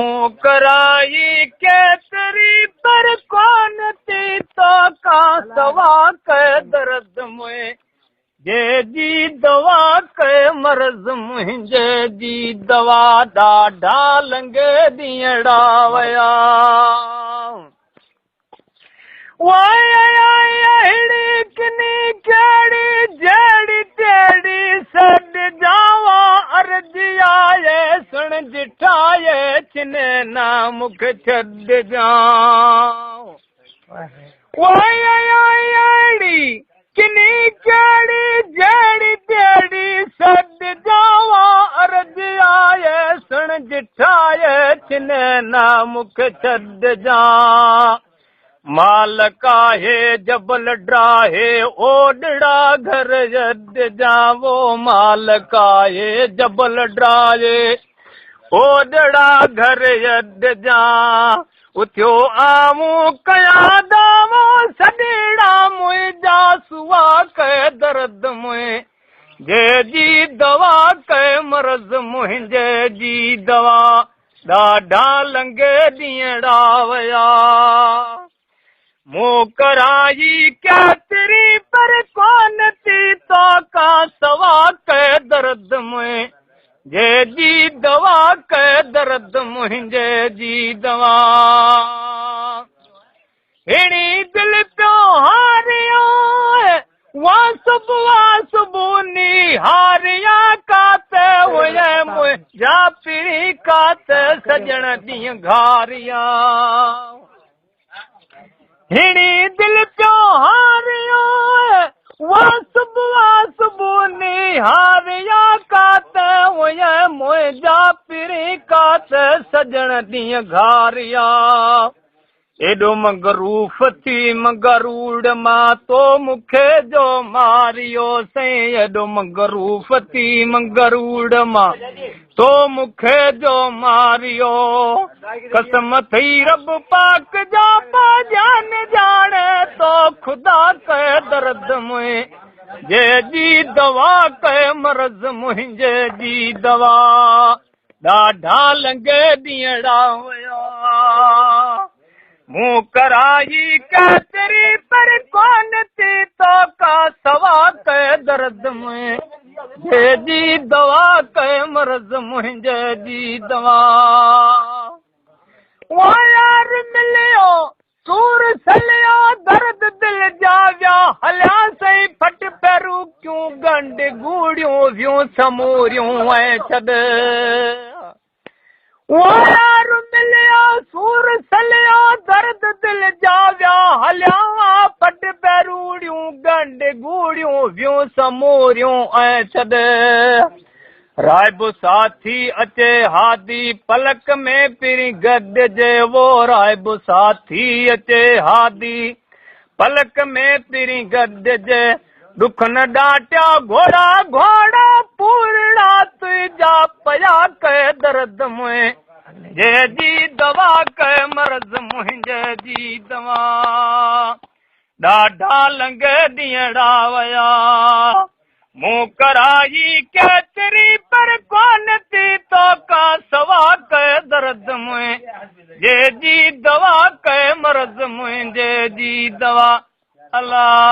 कराई केतरी पर कौन थी तो का सवा के दर्द में जे जी दवा के मर्ज मुंहिंजे जी दवा ॾाढा लंघे ॾींहड़ा वया अहिड़ी किनी कहिड़ी जहिड़ी तहिड़ी सॾ जावा अर्ज़ी आहे सुण जिठाए चिने ना मूंखे छॾजां अहिड़ी किनी कहिड़ी जहिड़ी तहिड़ी सॾ जावा अर्ज़ी आहे सुण जिठाए चिने ना मूंखे छॾजां मालक आहे जबल ड्राहे ओडड़ा घर जद जावो मालक आहे जबल ड्राहे ओडड़ा घर जद जा उथियो आमू कया दावो सॾेड़ा मुंहिंजा सुआ के दर्द मुए जे जी दवा के मर्ज़ मुंहिंजे जी दवा ॾाढा लंघे ॾींहड़ा वया मूं कराई केतरी पर कौन थी तो का सवा के दर्द में जे जी दवा के दर्द मुंहिंजे जी दवा हिणी दिल पियो हारियो सुबुनी हारिया काते हुए मुंहिंजा पीरी काते सजण ॾींहं घारिया हिणी दिल पियो हारियो सुबुनी हारिया काते हुए मुंहिंजा पीरी काते सजण ॾींहं घारिया एॾो मंगरूफ़ थी मंगरूड़ मां तो मूंखे जो मारियो सई एॾो मंगरूफ़ थी मंगरूड़ मां तो मूंखे जो मारियो कसम थई रब पाक जा पाजान जाने तो खुदा के दर्द में जे जी दवा के मर्ज़ मुंहिंजे जी दवा ॾाढा लंघे ॾींहड़ा हुया मूं कराई केतरी पर कौन थी तो का सवा के दर्द में जे जी दवा के मर्ज़ मुंहिंजे जी दवा वो यार मिलियो सूर सलियो दर्द दिल जाविया हलिया सही फट पैरू क्यों गंढ गूड़ियूं वियूं समूरियूं ऐं छॾ वो यार मिलियो सूर सलियो दर्द दिल जाविया हलिया फट पैरूड़ियूं गंढ गूड़ियूं वियूं समूरियूं ऐं छॾ राइब साथी अचे हादी पलक में पिरी गॾिजे वो राइब साथी अचे हादी पलक में पिरी गॾिजे दुख न डांटिया घोड़ा घोड़ा पूर्णा तुझा पया के दर्द में जे जी दवा के मर्ज़ मुंहिंजे जी दवा ॾाढा लंघे ॾींहड़ा वया मूं कराई केतरी पर कौन थी तो का सवा के दर्द में जे जी दवा के मर्ज़ मुंहिंजे जी दवा अल्लाह